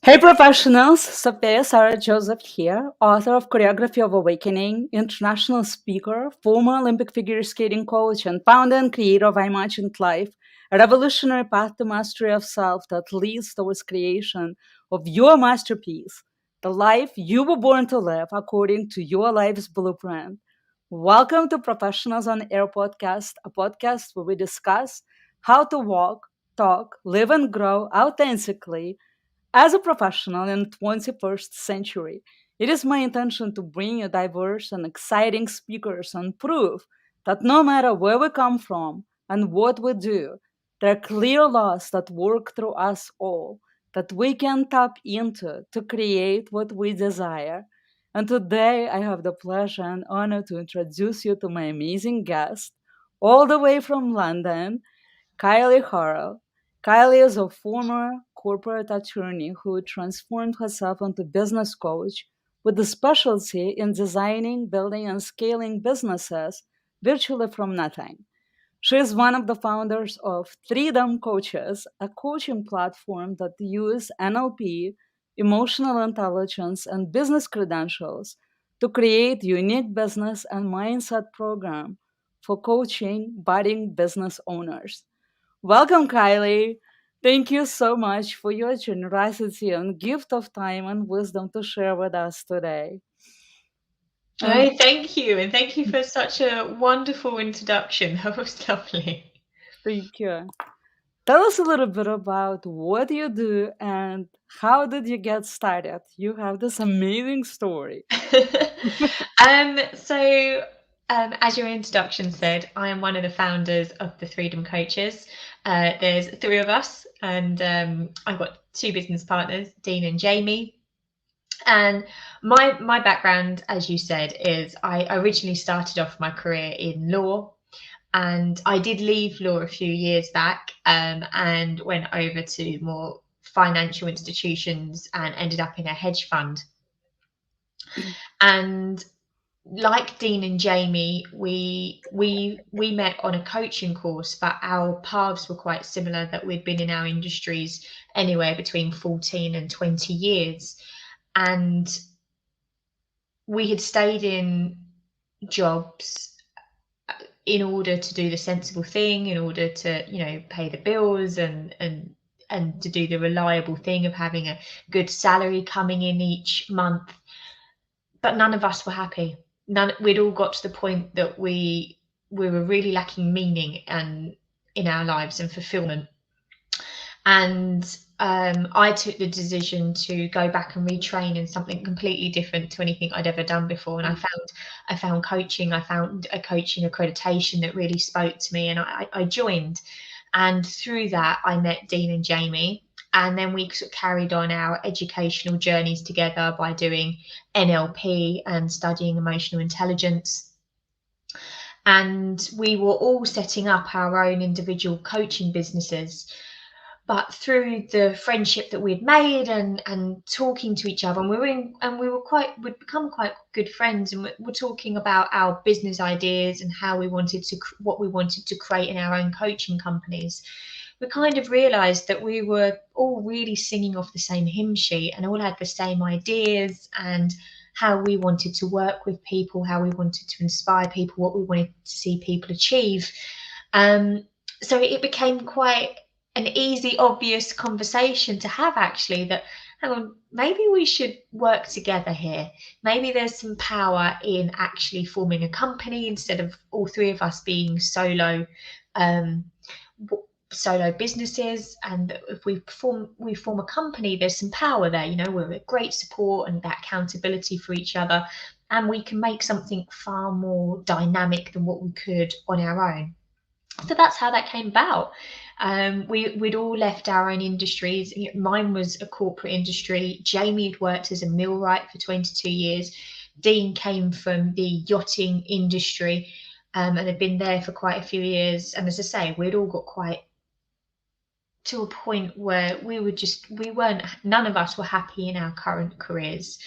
Hey professionals, SoFeya Joseph here, author of Choreography of Awakening, international speaker, former Olympic figure skating coach, and founder and creator of I Imagined Life, a revolutionary path to mastery of self that leads towards creation of your masterpiece, the life you were born to live according to your life's blueprint. Welcome to Professionals on Air podcast, a podcast where we discuss how to walk, talk, live, and grow authentically as a professional in the 21st century. It is my intention to bring you diverse and exciting speakers and prove that no matter where we come from and what we do, there are clear laws that work through us all that we can tap into to create what we desire. And today I have the pleasure and honor to introduce you to my amazing guest, all the way from London, Kylee Hurrell. Kylee is a former corporate attorney who transformed herself into business coach with a specialty in designing, building, and scaling businesses virtually from nothing. She is one of the founders of Freedom Coaches, a coaching platform that uses NLP, emotional intelligence, and business credentials to create unique business and mindset program for coaching budding business owners. Welcome, Kylee. Thank you so much for your generosity and gift of time and wisdom to share with us today. Oh, And thank you. And thank you for such a wonderful introduction. That was lovely. thank you. Tell us a little bit about what you do and how did you get started? You have this amazing story. As your introduction said, I am one of the founders of the Freedom Coaches. There's three of us, and I've got two business partners, Dean and Jamie. And my background, as you said, is I originally started off my career in law. And I did leave law a few years back and went over to more financial institutions and ended up in a hedge fund. And like Dean and Jamie, we met on a coaching course, but our paths were quite similar, that we'd been in our industries anywhere between 14 and 20 years. And we had stayed in jobs in order to do the sensible thing, in order to, pay the bills and to do the reliable thing of having a good salary coming in each month. But none of us were happy. We'd all got to the point that we were really lacking meaning and in our lives and fulfillment. And I took the decision to go back and retrain in something completely different to anything I'd ever done before. And I found coaching. I found a coaching accreditation that really spoke to me, and I joined. And through that, I met Dean and Jamie. And then we sort of carried on our educational journeys together by doing NLP and studying emotional intelligence. And we were all setting up our own individual coaching businesses. But through the friendship that we'd made and talking to each other, and we'd become quite good friends, and we're talking about our business ideas and how what we wanted to create in our own coaching companies. We kind of realized that we were all really singing off the same hymn sheet and all had the same ideas and how we wanted to work with people, how we wanted to inspire people, what we wanted to see people achieve. So it became quite an easy, obvious conversation to have, actually, that, hang on, maybe we should work together here. Maybe there's some power in actually forming a company instead of all three of us being solo businesses. And if we form a company, there's some power there. We're a great support and that accountability for each other, and we can make something far more dynamic than what we could on our own. So that's how that came about. We'd all left our own industries. Mine was a corporate industry. Jamie had worked as a millwright for 22 years. Dean came from the yachting industry and had been there for quite a few years. And as I say, we'd all got quite to a point where none of us were happy in our current careers.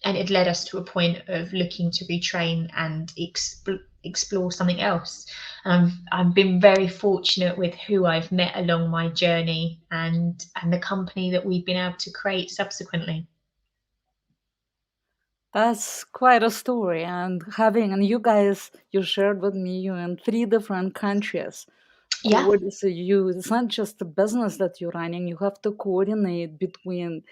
And it led us to a point of looking to retrain and explore something else. I've been very fortunate with who I've met along my journey, and the company that we've been able to create subsequently. That's quite a story. And you guys, you shared with me you're in three different countries. Yeah. So it's not just the business that you're running, you have to coordinate between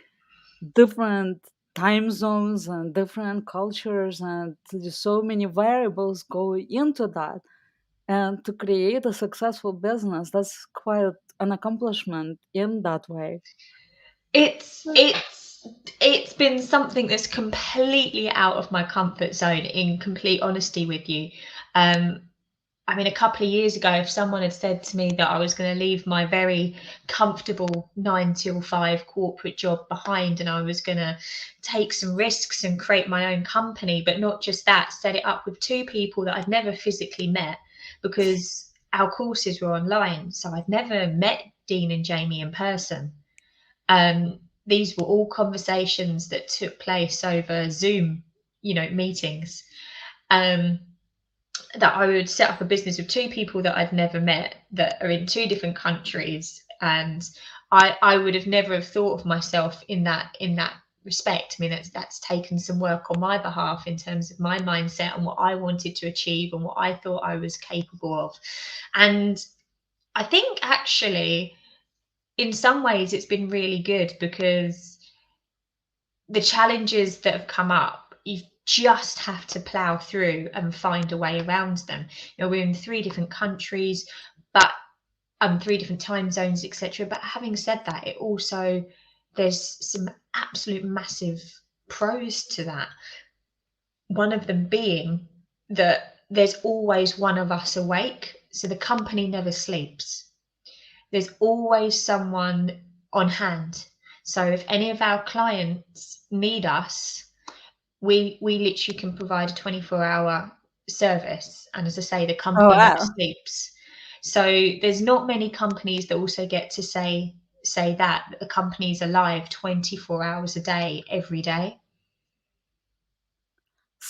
different time zones and different cultures, and there's so many variables go into that. And to create a successful business, that's quite an accomplishment in that way. It's it's it's been something that's completely out of my comfort zone, in complete honesty with you. Um, I mean, a couple of years ago, if someone had said to me that I was going to leave my very comfortable 9 till 5 corporate job behind and I was going to take some risks and create my own company, but not just that, set it up with two people that I'd never physically met because our courses were online. So I'd never met Dean and Jamie in person. These were all conversations that took place over Zoom, meetings. Um, that I would set up a business with two people that I'd never met that are in two different countries, and I would have never have thought of myself in that respect. I mean, that's taken some work on my behalf in terms of my mindset and what I wanted to achieve and what I thought I was capable of. And I think actually in some ways it's been really good because the challenges that have come up, you just have to plow through and find a way around them. We're in three different countries, but three different time zones, etc. But having said that, it also there's some absolute massive pros to that. One of them being that there's always one of us awake, so the company never sleeps. There's always someone on hand. So if any of our clients need us, we literally can provide a 24-hour service. And as I say, the Oh, company never wow. sleeps. So there's not many companies that also get to say that the company's alive 24 hours a day, every day.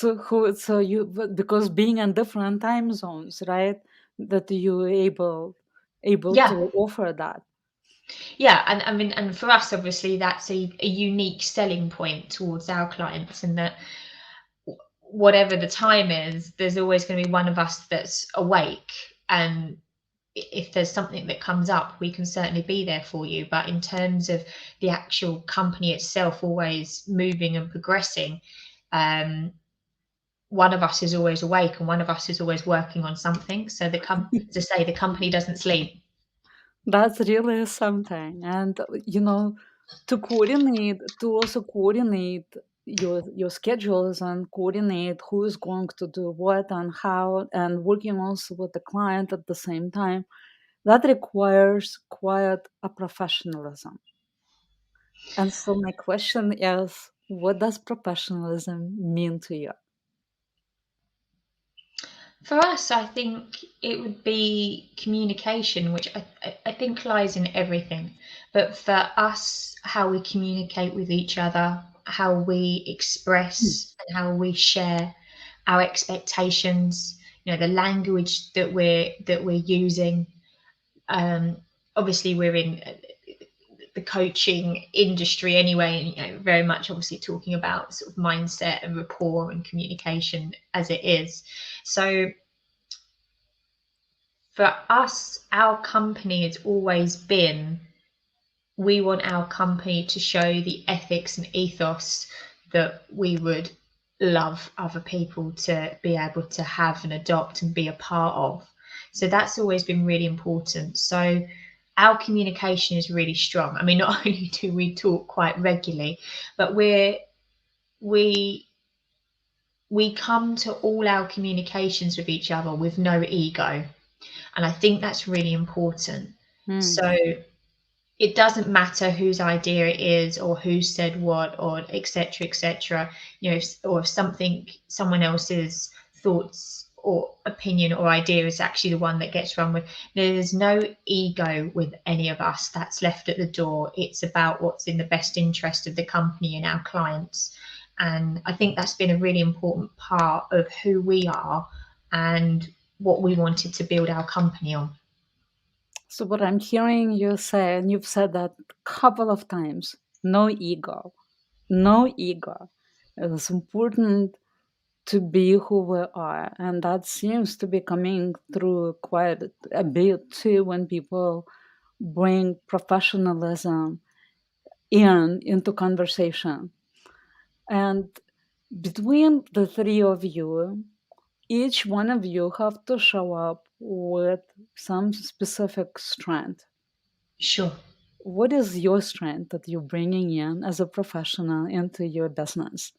Because being in different time zones, right? That you able Yeah. to offer that. Yeah, and I mean, and for us, obviously, that's a unique selling point towards our clients, in that whatever the time is, there's always going to be one of us that's awake. And if there's something that comes up, we can certainly be there for you. But in terms of the actual company itself always moving and progressing, um, one of us is always awake and one of us is always working on something. So as I say, the company doesn't sleep. That's really something. And to also coordinate your schedules and coordinate who is going to do what and how, and working also with the client at the same time, that requires quite a professionalism. And so my question is, what does professionalism mean to you? For us, I think it would be communication, which I think lies in everything. But for us, how we communicate with each other, how we express and how we share our expectations, the language that we're using. Um, Obviously, we're in the coaching industry anyway, and very much obviously talking about sort of mindset and rapport and communication as it is. So for us, our company has always been, we want our company to show the ethics and ethos that we would love other people to be able to have and adopt and be a part of. So that's always been really important. So our communication is really strong. I mean, not only do we talk quite regularly, but we we come to all our communications with each other with no ego. And I think that's really important. Hmm. So it doesn't matter whose idea it is or who said what or etc etc, or if someone else's thoughts or opinion or idea is actually the one that gets run with. There's no ego with any of us. That's left at the door. It's about what's in the best interest of the company and our clients. And I think that's been a really important part of who we are, and what we wanted to build our company on. So what I'm hearing you say, and you've said that a couple of times, no ego. No ego. It's important to be who we are. And that seems to be coming through quite a bit too when people bring professionalism into conversation. And between the three of you, each one of you have to show up with some specific strength. Sure. What is your strength that you're bringing in as a professional into your business?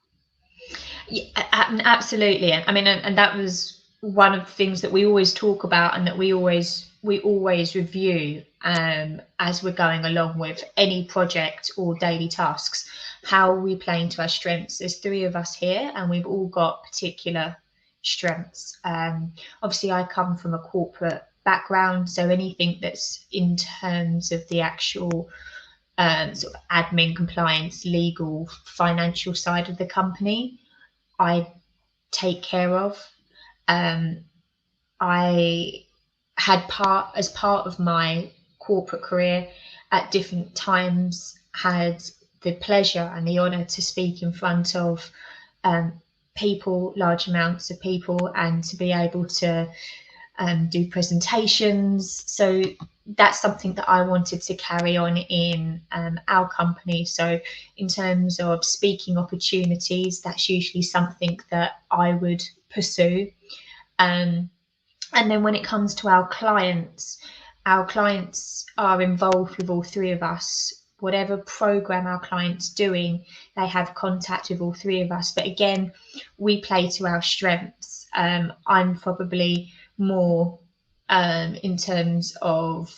Yeah, absolutely. I mean, and that was one of the things that we always talk about, and that we always review as we're going along with any project or daily tasks. How are we playing to our strengths? There's three of us here, and we've all got particular strengths. Obviously, I come from a corporate background, so anything that's in terms of the actual sort of admin, compliance, legal, financial side of the company, I take care of. Um, I had as part of my corporate career at different times, had the pleasure and the honour to speak in front of um, people, large amounts of people, and to be able to do presentations. So that's something that I wanted to carry on in our company. So in terms of speaking opportunities, that's usually something that I would pursue. And then when it comes to our clients are involved with all three of us. Whatever program our client's doing, they have contact with all three of us. But again, we play to our strengths. I'm probably more in terms of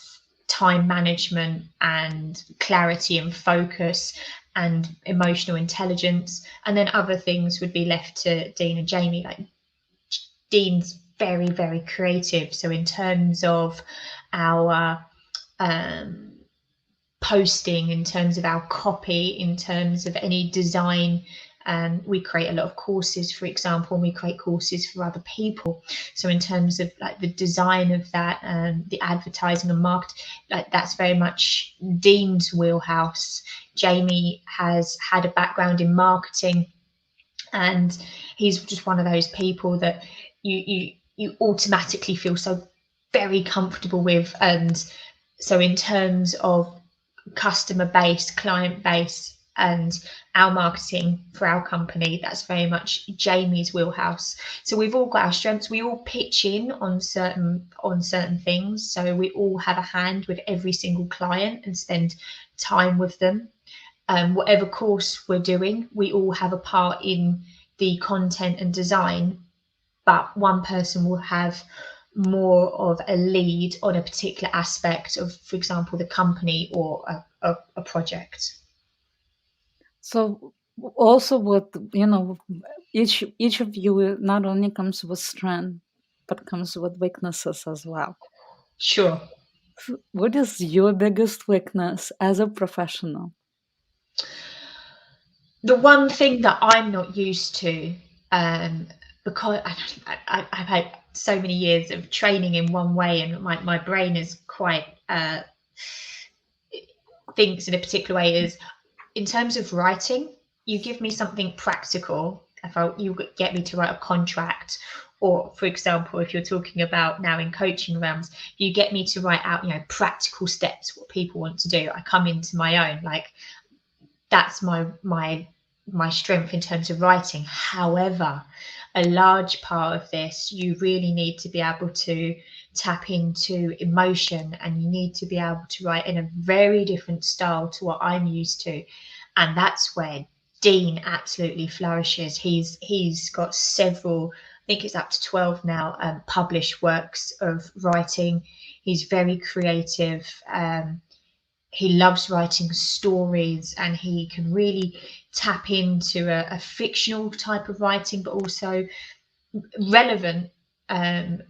time management and clarity and focus and emotional intelligence. And then other things would be left to Dean and Jamie. Like, Dean's very, very creative. So in terms of our posting, in terms of our copy, in terms of any design, we create a lot of courses, for example, and we create courses for other people. So in terms of like the design of that, the advertising and marketing, like that's very much Dean's wheelhouse. Jamie has had a background in marketing, and he's just one of those people that you automatically feel so very comfortable with. And so in terms of customer base, client base, and our marketing for our company, that's very much Jamie's wheelhouse. So we've all got our strengths. We all pitch in on certain things. So we all have a hand with every single client and spend time with them. Whatever course we're doing, we all have a part in the content and design, but one person will have more of a lead on a particular aspect of, for example, the company or a project. So also with each of you not only comes with strength but comes with weaknesses as well. Sure. What is your biggest weakness as a professional? The one thing that I'm not used to, because I've had so many years of training in one way, and my brain is quite thinks in a particular way, is in terms of writing. You give me something practical, if you get me to write a contract, or for example, if you're talking about now in coaching realms, you get me to write out, practical steps, what people want to do. I come into my own, like that's my strength in terms of writing. However, a large part of this, you really need to be able to tap into emotion, and you need to be able to write in a very different style to what I'm used to. And that's where Dean absolutely flourishes. He's got several, I think it's up to 12 now, published works of writing. He's very creative. He loves writing stories, and he can really tap into a fictional type of writing, but also relevant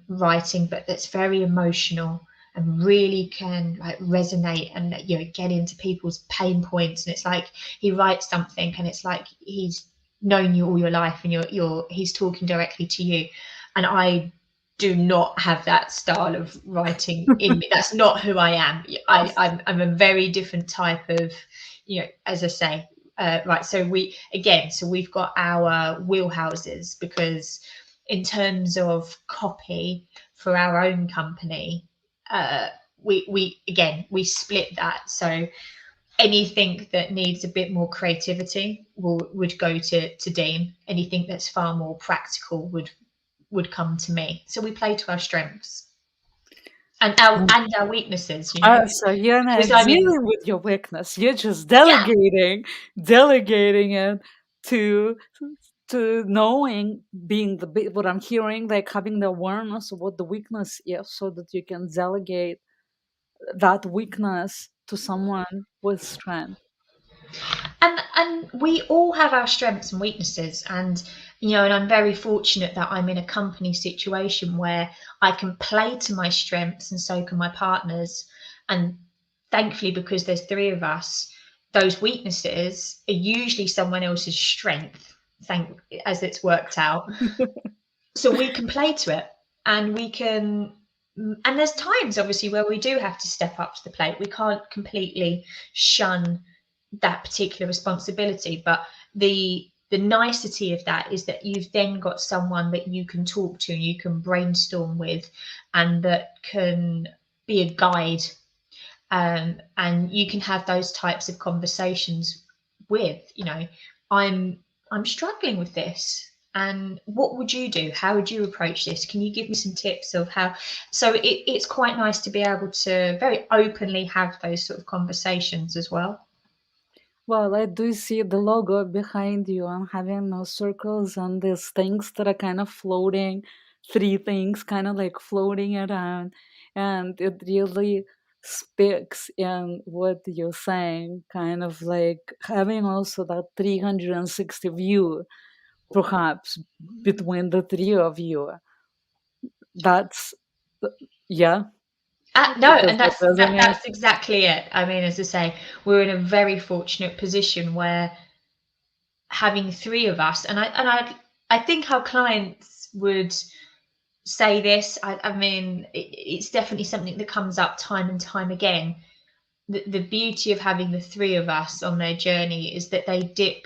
writing, but that's very emotional and really can like resonate and get into people's pain points. And it's like he writes something and it's like he's known you all your life, and he's talking directly to you. And I do not have that style of writing in me. That's not who I am. I'm a very different type of, as I say, right. So we've got our wheelhouses, because in terms of copy for our own company, we split that. So anything that needs a bit more creativity would go to Dean. Anything that's far more practical would come to me. So we play to our strengths and our weaknesses, So you're because not dealing with your weakness. You're just delegating it to knowing, being what I'm hearing, like having the awareness of what the weakness is, so that you can delegate that weakness to someone with strength. and we all have our strengths and weaknesses, and I'm very fortunate that I'm in a company situation where I can play to my strengths, and so can my partners. And thankfully, because there's three of us, those weaknesses are usually someone else's strength, as it's worked out. So we can play to it, and we can, and there's times obviously where we do have to step up to the plate. We can't completely shun that particular responsibility, but the nicety of that is that you've then got someone that you can talk to, you can brainstorm with, and that can be a guide, and you can have those types of conversations with, I'm struggling with this, and what would you do? How would you approach this? Can you give me some tips of how? So it's quite nice to be able to very openly have those sort of conversations as well. Well, I do see the logo behind you and having those circles and these things that are kind of floating, three things kind of like floating around. And it really speaks in what you're saying, kind of like having also that 360 view, perhaps, between the three of you. That's, yeah, No, does and that resonate? that's exactly it. I mean, as I say, we're in a very fortunate position where having three of us, and I think our clients would say this. I mean, it's definitely something that comes up time and time again. The beauty of having the three of us on their journey is that they dip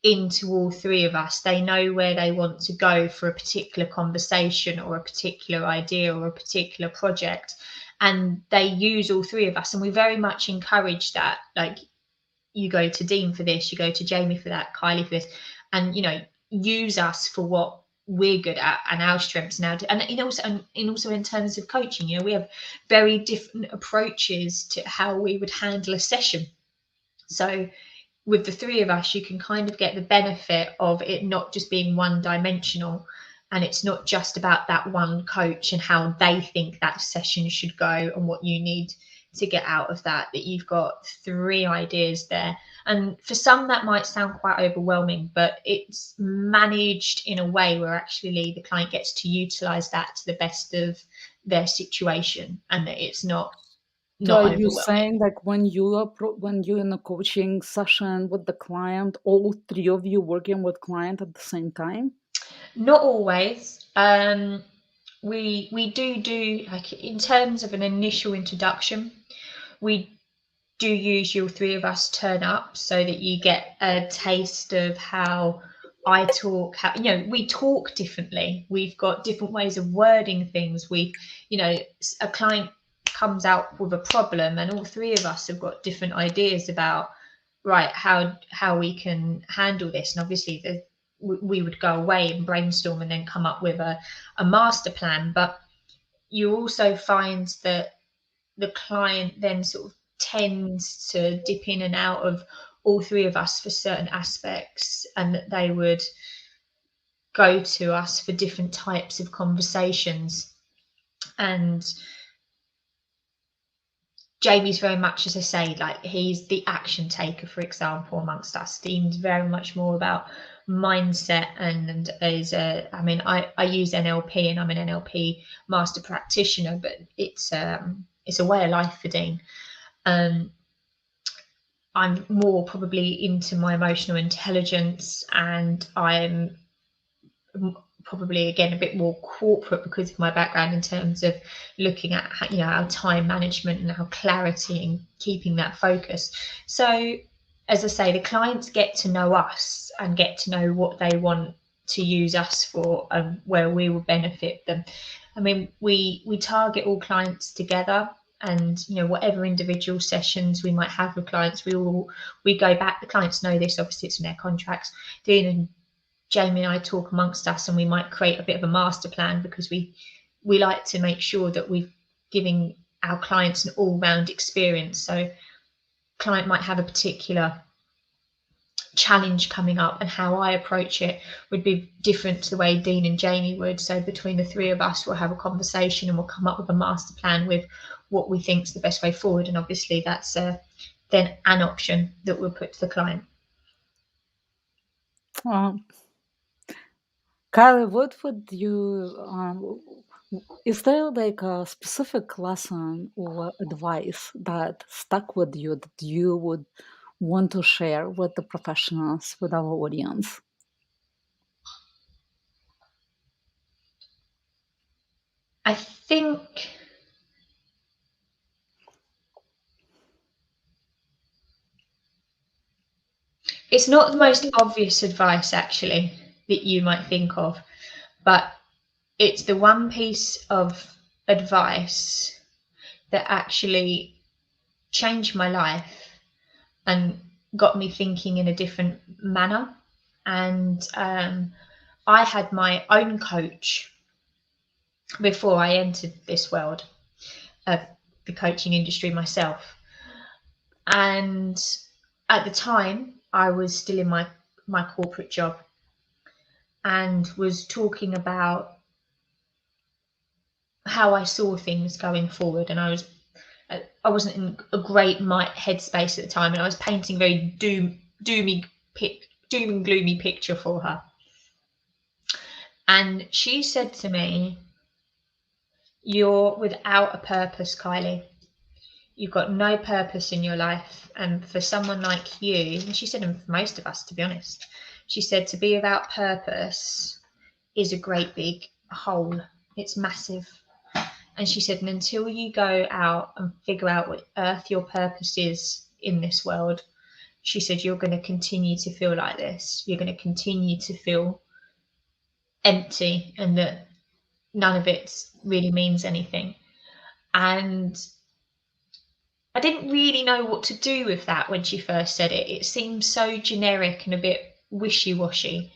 into all three of us. They know where they want to go for a particular conversation or a particular idea or a particular project, and they use all three of us. And we very much encourage that. Like, you go to Dean for this, you go to Jamie for that, Kylie for this, and use us for what we're good at and our strengths now. And also in terms of coaching, we have very different approaches to how we would handle a session. So with the three of us, you can kind of get the benefit of it not just being one dimensional, and it's not just about that one coach and how they think that session should go and what you need to get out of that you've got three ideas there. And for some that might sound quite overwhelming, but it's managed in a way where actually the client gets to utilize that to the best of their situation, and that it's not So are you overwhelming. saying like when you're in a coaching session with the client, all three of you working with client at the same time? Not always. We do, like, in terms of an initial introduction, we do usually all three of us turn up so that you get a taste of how I talk. How, we talk differently. We've got different ways of wording things. A client comes out with a problem, and all three of us have got different ideas about, right, how we can handle this. And obviously we would go away and brainstorm and then come up with a master plan. But you also find that the client then sort of tends to dip in and out of all three of us for certain aspects, and that they would go to us for different types of conversations. And Jamie's very much, as I say, like, he's the action taker, for example, amongst us. Dean's very much more about mindset, and I use NLP, and I'm an NLP master practitioner, but it's a way of life for Dean. I'm more probably into my emotional intelligence, and I'm probably again a bit more corporate because of my background in terms of looking at our time management and our clarity and keeping that focus. So as I say, the clients get to know us and get to know what they want to use us for and where we will benefit them. I mean, we target all clients together, and whatever individual sessions we might have with clients, we go back. The clients know this, obviously it's in their contracts. Dean and Jamie and I talk amongst us, and we might create a bit of a master plan, because we like to make sure that we're giving our clients an all-round experience. So client might have a particular challenge coming up, and how I approach it would be different to the way Dean and Jamie would. So between the three of us, we'll have a conversation and we'll come up with a master plan with what we think is the best way forward. And obviously that's then an option that we'll put to the client. Kylie, what would you, is there like a specific lesson or advice that stuck with you that you would want to share with the professionals, with our audience? I think it's not the most obvious advice, actually, that you might think of, but it's the one piece of advice that actually changed my life and got me thinking in a different manner. And I had my own coach before I entered this world of the coaching industry myself. And at the time, I was still in my corporate job, and was talking about how I saw things going forward. And I wasn't in a great headspace at the time, and I was painting a very doom and gloomy picture for her. And she said to me, "You're without a purpose, Kylie. You've got no purpose in your life. And for someone like you," and she said, and for most of us, to be honest, she said, "to be without purpose is a great big hole. It's massive." And she said, "and until you go out and figure out what earth your purpose is in this world," she said, "you're going to continue to feel like this. You're going to continue to feel empty, and that none of it really means anything." And I didn't really know what to do with that when she first said it. It seemed so generic and a bit wishy-washy.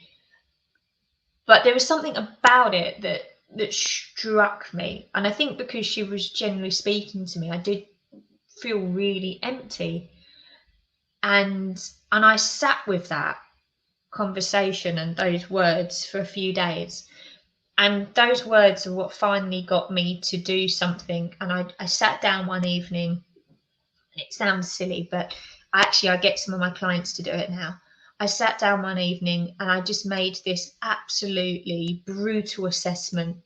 But there was something about it that struck me. And I think because she was generally speaking to me, I did feel really empty. And I sat with that conversation and those words for a few days. And those words are what finally got me to do something. And I sat down one evening. It sounds silly, but I get some of my clients to do it now. I sat down one evening and I just made this absolutely brutal assessment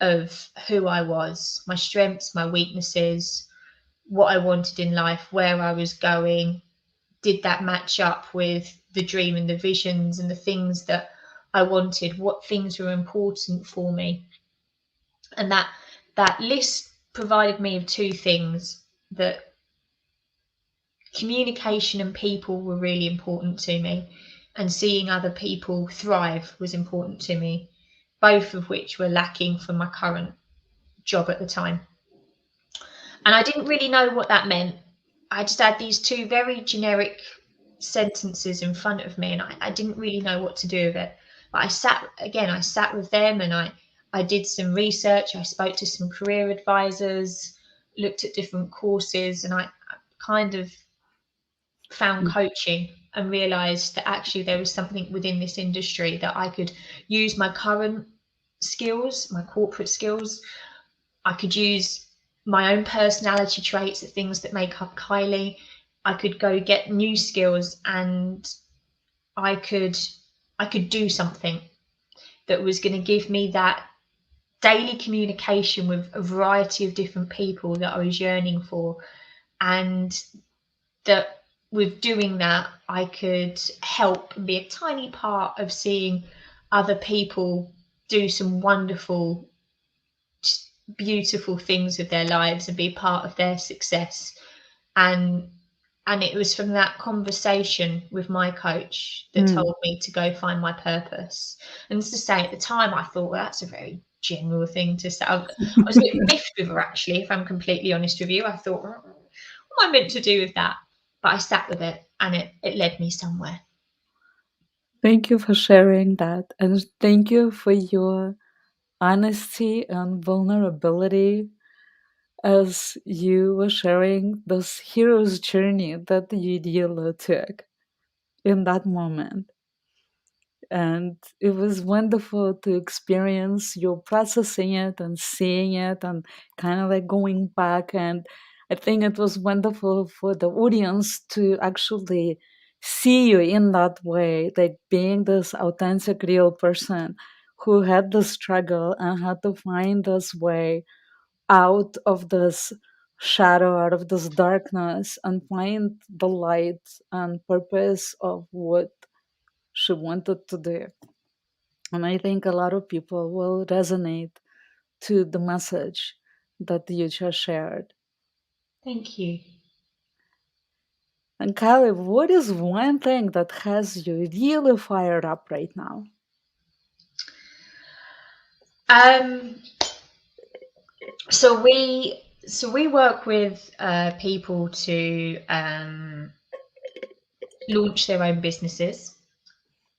of who I was, my strengths, my weaknesses, what I wanted in life, where I was going. Did that match up with the dream and the visions and the things that I wanted? What things were important for me? And that list provided me with two things: that communication and people were really important to me, and seeing other people thrive was important to me, both of which were lacking from my current job at the time. And I didn't really know what that meant. I just had these two very generic sentences in front of me, and I didn't really know what to do with it. But I sat with them, and I did some research. I spoke to some career advisors, looked at different courses, and I kind of found coaching and realized that actually there was something within this industry that I could use my current skills, my corporate skills. I could use my own personality traits, the things that make up Kylie. I could go get new skills, and I could do something that was going to give me that daily communication with a variety of different people that I was yearning for. And that with doing that, I could help and be a tiny part of seeing other people do some wonderful, just beautiful things with their lives and be part of their success. And it was from that conversation with my coach that Mm. told me to go find my purpose. And to say at the time, I thought, well, that's a very general thing to say. I was a bit miffed with her, actually, if I'm completely honest with you. I thought, what am I meant to do with that? But I sat with it, and it led me somewhere. Thank you for sharing that. And thank you for your honesty and vulnerability as you were sharing this hero's journey that you dearly took in that moment. And it was wonderful to experience your processing it and seeing it and kind of like going back. And I think it was wonderful for the audience to actually see you in that way, like being this authentic, real person who had the struggle and had to find this way out of this shadow, out of this darkness, and find the light and purpose of what she wanted to do. And I think a lot of people will resonate to the message that you just shared. Thank you. And Kylie, what is one thing that has you really fired up right now? Um, so we work with people to launch their own businesses.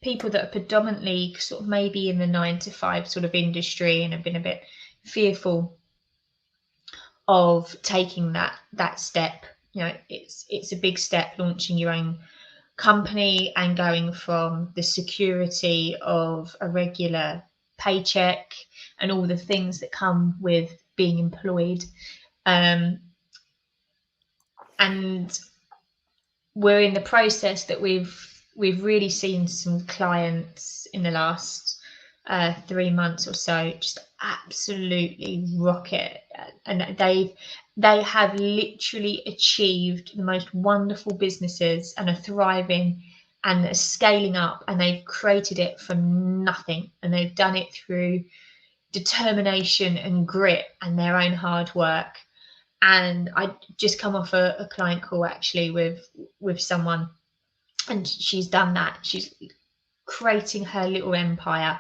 People that are predominantly sort of maybe in the 9 to 5 sort of industry and have been a bit fearful of taking that step. You know, it's a big step launching your own company and going from the security of a regular paycheck and all the things that come with being employed. Um, and we're in the process that we've really seen some clients in the last 3 months or so just absolutely rock it, and they have literally achieved the most wonderful businesses and are thriving and are scaling up, and they've created it from nothing, and they've done it through determination and grit and their own hard work. And I just come off a client call actually with someone, and she's done that. She's creating her little empire,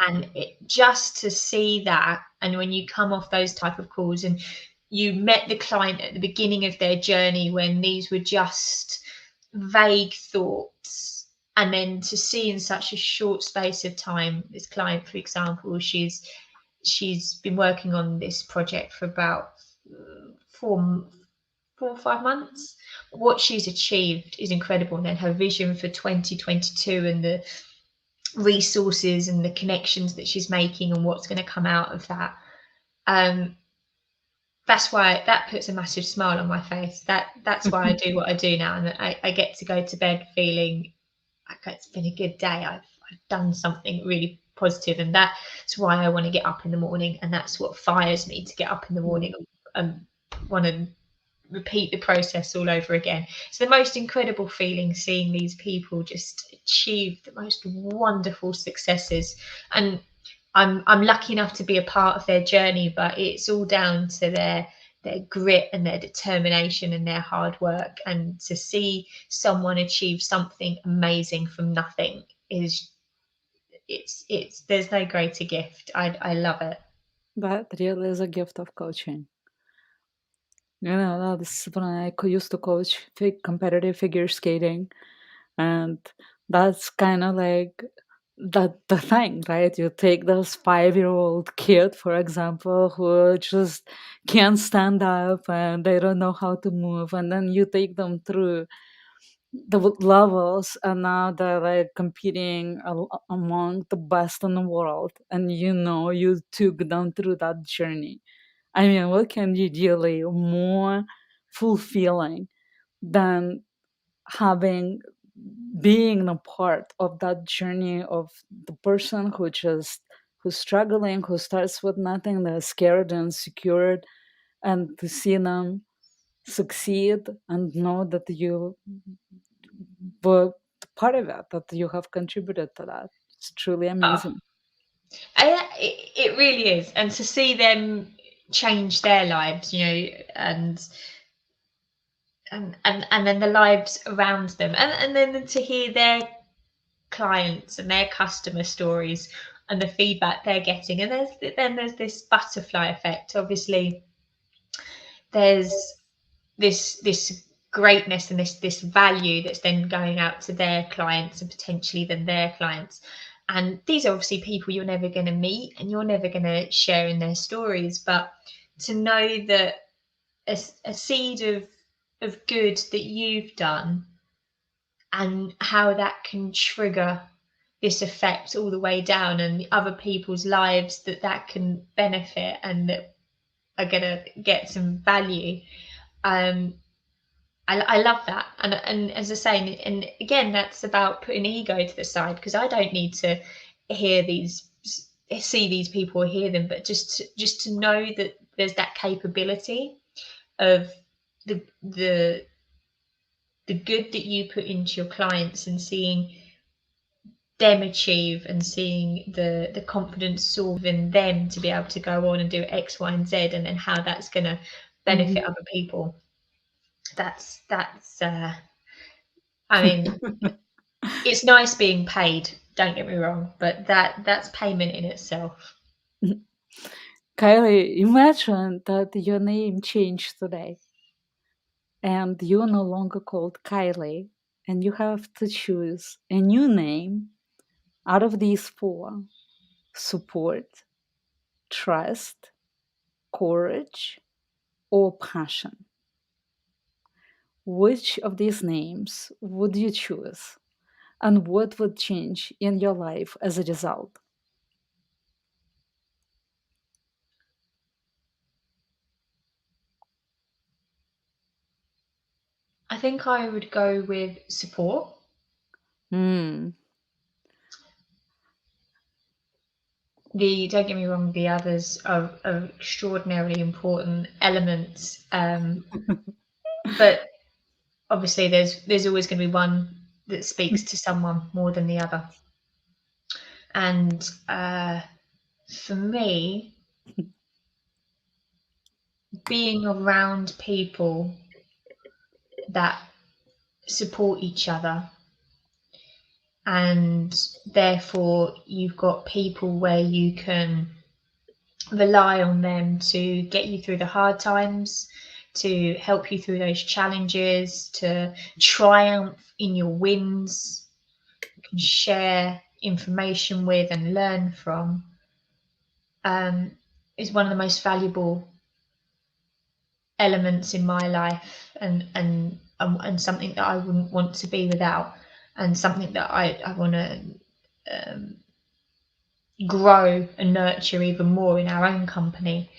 and it just to see that. And when you come off those type of calls and you met the client at the beginning of their journey when these were just vague thoughts, and then to see in such a short space of time, this client, for example, she's been working on this project for about 4 or 5 months. What she's achieved is incredible. And then her vision for 2022 and the resources and the connections that she's making and what's going to come out of that. Um, that's why that puts a massive smile on my face. That's why I do what I do now, and I get to go to bed feeling like it's been a good day. I've done something really positive, and that's why I want to get up in the morning, and that's what fires me to get up in the morning and want to repeat the process all over again. It's the most incredible feeling seeing these people just achieve the most wonderful successes. And I'm lucky enough to be a part of their journey, but it's all down to their grit and their determination and their hard work. And to see someone achieve something amazing from nothing is it's there's no greater gift. I love it. That really is a gift of coaching. You know, that's when used to coach competitive figure skating, and that's kind of like the thing, right? You take this 5-year-old kid, for example, who just can't stand up and they don't know how to move, and then you take them through the levels, and now they're like competing among the best in the world, and you know you took them through that journey. I mean, what can you really more fulfilling than having being a part of that journey of the person who's struggling, who starts with nothing, they're scared and insecure, and to see them succeed and know that you were part of it, that you have contributed to that. It's truly Oh, amazing. It really is, and to see them change their lives, and then the lives around them, and then to hear their clients and their customer stories and the feedback they're getting, and there's this butterfly effect. Obviously, there's this greatness and this value that's then going out to their clients and potentially then their clients. And these are obviously people you're never going to meet and you're never going to share in their stories, but to know that a seed of good that you've done and how that can trigger this effect all the way down, and the other people's lives that can benefit and that are going to get some value. um I love that, and as I say, and again, that's about putting ego to the side, because I don't need to hear these, see these people or hear them, but just to know that there's that capability of the the good that you put into your clients, and seeing them achieve, and seeing the confidence sort of in them to be able to go on and do X, Y, and Z, and then how that's going to benefit Mhm. other people. That's I mean, it's nice being paid, don't get me wrong, but that's payment in itself. Kylie, imagine that your name changed today and you're no longer called Kylie, and you have to choose a new name out of these four: support, trust, courage, or passion. Which of these names would you choose? And what would change in your life as a result? I think I would go with support. Hmm. The Don't get me wrong, the others are extraordinarily important elements, but obviously there's always going to be one that speaks to someone more than the other. And for me, being around people that support each other, and therefore you've got people where you can rely on them to get you through the hard times, to help you through those challenges, to triumph in your wins, you can share information with and learn from, is one of the most valuable elements in my life, and something that I wouldn't want to be without, and something that I want to um, grow and nurture even more in our own company,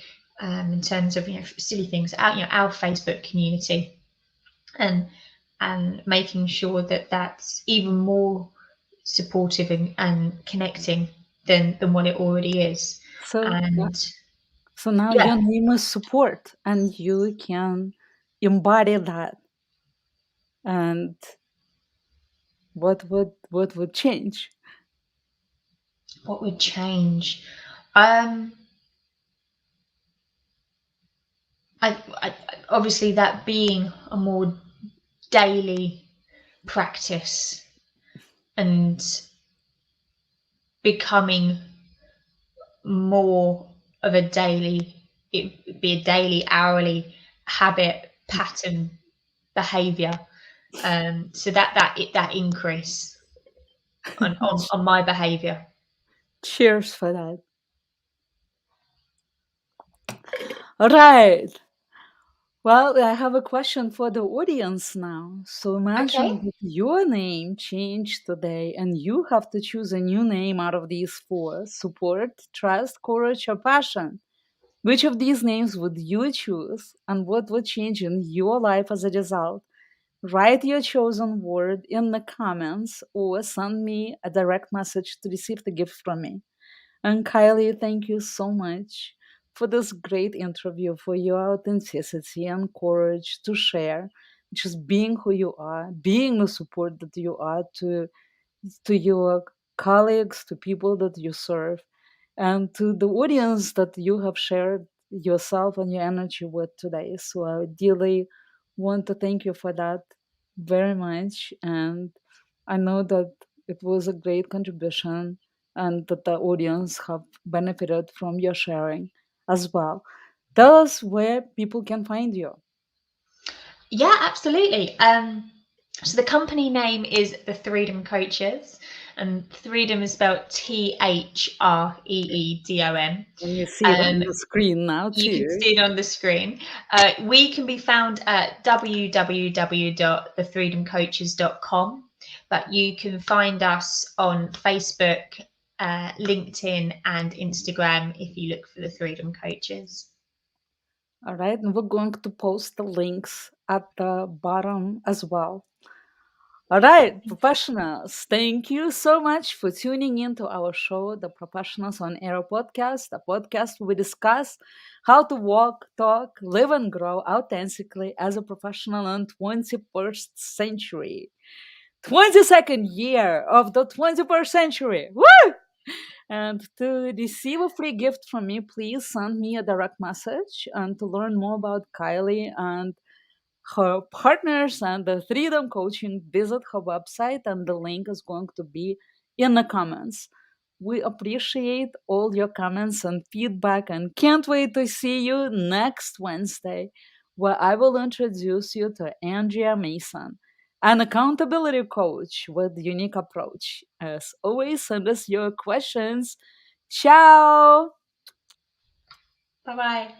in terms of silly things, our Facebook community, and making sure that that's even more supportive and connecting than what it already is. So, yeah. And So now your yeah, name is support, and you can embody that. And what would change? what would change? Um, I obviously that being a more daily practice, and becoming more of a daily, it would be a daily, hourly habit, pattern, behavior. So that increase on my behavior. Cheers for that. All right. Well, I have a question for the audience now. So Okay. imagine that your name changed today and you have to choose a new name out of these four: support, trust, courage, or passion. Which of these names would you choose and what would change in your life as a result? Write your chosen word in the comments or send me a direct message to receive the gift from me. And Kylie, thank you so much for this great interview, for your authenticity and courage to share, just being who you are, being the support that you are to your colleagues, to people that you serve. and to the audience that you have shared yourself and your energy with today. So I really want to thank you for that very much. And I know that it was a great contribution and that the audience have benefited from your sharing as well. Tell us where people can find you. Yeah, absolutely. So the company name is the Freedom Coaches, and Freedom is spelled Threedom. And you see it on the screen now You can too. see it on the screen. We can be found at www.thefreedomcoaches.com, but you can find us on Facebook, LinkedIn, and Instagram if you look for the Freedom Coaches. All right, and we're going to post the links at the bottom as well. All right, professionals, thank you so much for tuning in to our show, the Professionals on Air podcast, a podcast where we discuss how to walk, talk, live, and grow authentically as a professional in 21st century. 22nd year of the 21st century. Woo! And to receive a free gift from me, please send me a direct message. And to learn more about Kylie and her partners and the Freedom Coaching, visit her website, and the link is going to be in the comments. We appreciate all your comments and feedback and can't wait to see you next Wednesday, where I will introduce you to Andrea Mason, an accountability coach with unique approach. As always, send us your questions. Ciao! Bye bye.